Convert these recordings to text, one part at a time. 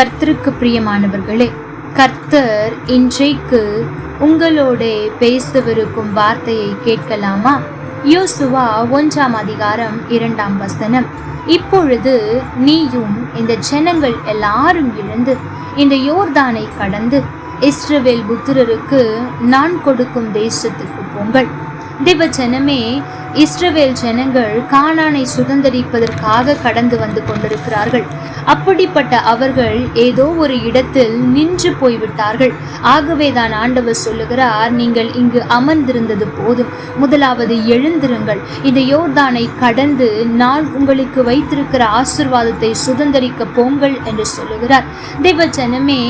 கர்த்தருக்கு பிரியமானவர்களே, கர்த்தர் இன்றைக்கு உங்களோட பேசவிருக்கும் வார்த்தையை கேட்கலாமா? யோசுவா 1 அதிகாரம் 2 இப்பொழுது நீயும் இந்த ஜனங்கள் எல்லாரும் எழுந்து இந்த யோர்தானை கடந்து இஸ்ரவேல் புத்திரருக்கு நான் கொடுக்கும் தேசத்துக்கு போங்கள். தேவ ஜனமே, இஸ்ரவேல் ஜனங்கள் கானானை சுதந்தரிப்பதற்காக கடந்து வந்து கொண்டிருக்கிறார்கள். அப்படிப்பட்ட அவர்கள் ஏதோ ஒரு இடத்தில் நின்று போய்விட்டார்கள். ஆகவேதான் ஆண்டவர் சொல்லுகிறார், நீங்கள் இங்கு அமர்ந்திருந்தது போதும், முதலாவது எழுந்திருங்கள், இந்த யோர்தானை கடந்து நான் உங்களுக்கு வைத்திருக்கிற ஆசீர்வாதத்தை சுதந்தரிக்க போங்கள் என்று சொல்லுகிறார். தேவ ஜனமே,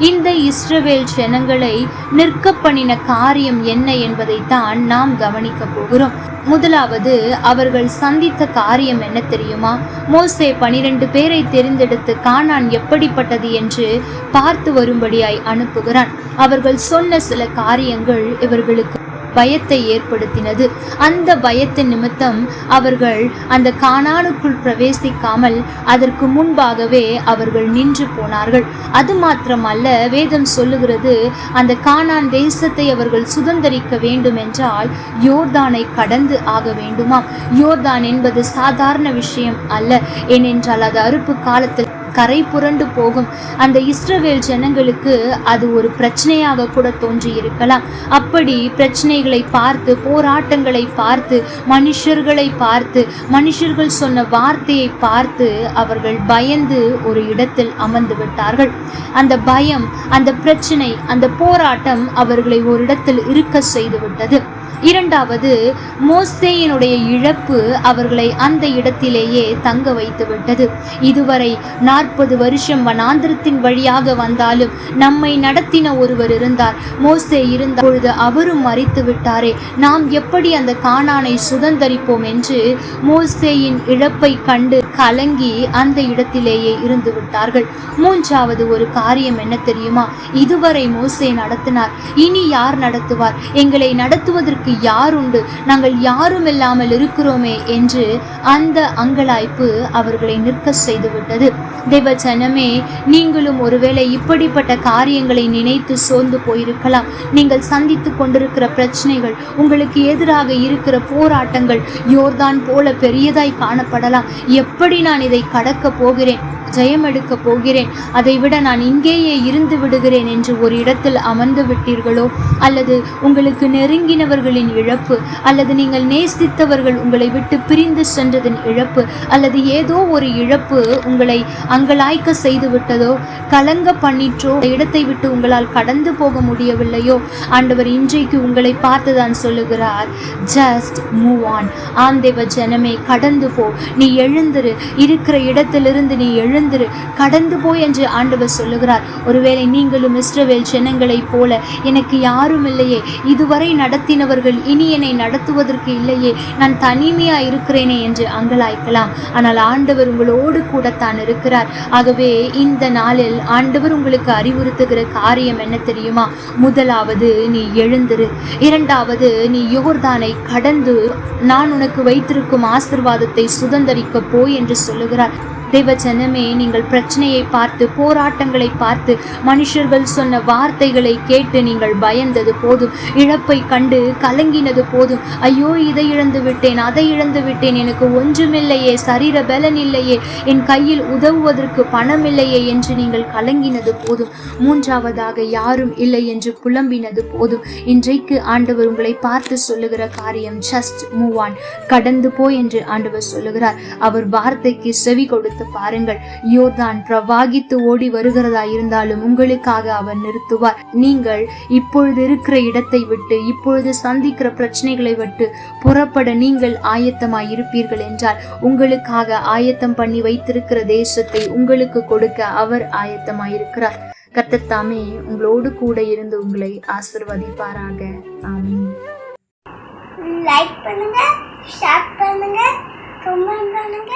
இந்த இஸ்ரவேல் ஜனங்களை நிற்க பண்ணின காரியம் என்ன என்பதைத்தான் நாம் கவனிக்க போகிறோம். முதலாவது அவர்கள் சந்தித்த காரியம் என்ன தெரியுமா? மோசே 12 பேரை தெரிந்தெடுத்து கானான் எப்படிப்பட்டது என்று பார்த்து வரும்படியாய் அனுப்புகிறான். அவர்கள் சொன்ன சில காரியங்கள் இவர்களுக்கு பயத்தை ஏற்படுத்தினது. அந்த பயத்தின் நிமித்தம் அவர்கள் அந்த கானானுக்குள் பிரவேசிக்காமல் அதற்கு முன்பாகவே அவர்கள் நின்று போனார்கள். அது மாத்திரமல்ல, வேதம் சொல்லுகிறது, அந்த கானான் தேசத்தை அவர்கள் சுதந்தரிக்க வேண்டும் என்றால் யோர்தானை கடந்து ஆக வேண்டுமாம். யோர்தான் என்பது சாதாரண விஷயம் அல்ல. ஏனென்றால் அது அறுப்பு காலத்தில் கரை புரண்டு போகும். அந்த இஸ்ரவேல் ஜனங்களுக்கு அது ஒரு பிரச்சனையாக கூட தோன்றி இருக்கலாம். அப்படி பிரச்சனைகளை பார்த்து, போராட்டங்களை பார்த்து, மனுஷர்களை பார்த்து, மனுஷர்கள் சொன்ன வார்த்தையை பார்த்து அவர்கள் பயந்து ஒரு இடத்தில் அமர்ந்து விட்டார்கள். அந்த பயம், அந்த பிரச்சனை, அந்த போராட்டம் அவர்களை ஒரு இடத்தில் இருக்க செய்து விட்டது. இரண்டாவது, மோசேயினுடைய இழப்பு அவர்களை அந்த இடத்திலேயே தங்க வைத்து விட்டது. இதுவரை 40 வருஷம் வனாந்திரத்தின் வழியாக வந்தாலும் நம்மை நடத்தின ஒருவர் இருந்தார். மோசே இருந்த பொழுது அவரும் மரித்து விட்டாரே, நாம் எப்படி அந்த கானானை சுதந்தரிப்போம் என்று மோசேயின் இழப்பை கண்டு கலங்கி அந்த இடத்திலேயே இருந்து விட்டார்கள். மூன்றாவது ஒரு காரியம் என்ன தெரியுமா? இதுவரை மோசே நடத்தினார், இனி யார் நடத்துவார்? எங்களை நடத்துவதற்கு யார் உண்டு? நாங்கள் யாரும் இல்லாமல் இருக்கிறோமே என்று அந்த அங்கலாய்ப்பு அவர்களை நிற்க செய்துவிட்டது. தேவ ஜனமே, நீங்களும் ஒருவேளை இப்படிப்பட்ட காரியங்களை நினைத்து சோர்ந்து போயிருக்கலாம். நீங்கள் சந்தித்து கொண்டிருக்கிற பிரச்சனைகள், உங்களுக்கு எதிராக இருக்கிற போராட்டங்கள் யோர்தான் போல பெரியதாய் காணப்படலாம். எப்படி நான் இதை கடக்க போகிறேன், ஜெயம் எடுக்க போகிறேன், அதை விட நான் இங்கேயே இருந்து விடுகிறேன் என்று ஒரு இடத்தில் அமர்ந்து விட்டீர்களோ, அல்லது உங்களுக்கு நெருங்கினவர்களின் இழப்பு, அல்லது நீங்கள் நேசித்தவர்கள் உங்களை விட்டு பிரிந்து சென்றதின் இழப்பு, அல்லது ஏதோ ஒரு இழப்பு உங்களை அங்கலாய்க்க செய்து விட்டதோ, கலங்க பண்ணிற்றோ, இடத்தை விட்டு உங்களால் கடந்து போக முடியவில்லையோ, ஆண்டவர் இன்றைக்கு உங்களை பார்த்துதான் சொல்லுகிறார், ஜஸ்ட் மூவ் ஆன். ஆம் தேவ ஜனமே, கடந்து போ, நீ எழுந்திரு, இருக்கிற இடத்திலிருந்து நீ எழுந்திரு, கடந்து போய் என்று ஆண்டவர் சொல்லுகிறார். ஒருவேளை நீங்களும் இஸ்ரவேல் ஜனங்களைப் போல, எனக்கு யாரும் இல்லையே, இதுவரை நடத்தினவர்கள் இனி என்னை நடத்துவதற்கு இல்லையே, நான் தனிமையா இருக்கிறேனே என்று அங்கலாய்க்கலாம். ஆனால் ஆண்டவர் உங்களோடு கூட தான் இருக்கிறார். ஆகவே இந்த நாளில் ஆண்டவர் உங்களுக்கு அறிவுறுத்துகிற காரியம் என்ன தெரியுமா? முதலாவது, நீ எழுந்திரு. இரண்டாவது, நீ யோர்தானை கடந்து நான் உனக்கு வைத்திருக்கும் ஆசீர்வாதத்தை சுதந்தரிக்க போய் என்று சொல்லுகிறார். தேவ ஜனமே, நீங்கள் பிரச்சனையை பார்த்து, போராட்டங்களை பார்த்து, மனுஷர்கள் சொன்ன வார்த்தைகளை கேட்டு நீங்கள் பயந்தது போதும், இழப்பை கண்டு கலங்கினது போதும். ஐயோ, இதை இழந்து விட்டேன், அதை இழந்து விட்டேன், எனக்கு ஒன்றுமில்லையே, சரீர பலன் இல்லையே, என் கையில் உதவுவதற்கு பணம் இல்லையே என்று நீங்கள் கலங்கினது போதும். மூன்றாவதாக, யாரும் இல்லை என்று புலம்பினது போதும். இன்றைக்கு ஆண்டவர் உங்களை பார்த்து சொல்லுகிற காரியம், ஜஸ்ட் மூவ் ஆன், கடந்து போய் என்று ஆண்டவர் சொல்லுகிறார். அவர் வார்த்தைக்கு செவி கொடுத்து பாருங்கள். யோர்தான் பிரவாகித்து ஓடி வருகிறதா இருந்தாலும் உங்களுக்காக அவர் நிறுத்துவார். நீங்கள் இப்பொழுது இருக்கிற இடத்தை விட்டு, இப்பொழுது சந்திக்கிற பிரச்சனைகளை விட்டு புறப்பட நீங்கள் ஆயத்தமாய் இருப்பீர்கள் என்றால், உங்களுக்காக ஆயத்தம் பண்ணி வைத்திருக்கிற தேசத்தை உங்களுக்கு கொடுக்க அவர் ஆயத்தமாயிருக்கிறார். கர்த்தர் தாமே உங்களோடு கூட இருந்து உங்களை ஆசீர்வதிப்பாராக. ஆமென். லைக் பண்ணுங்க, ஷேர் பண்ணுங்க, கமெண்ட் பண்ணுங்க.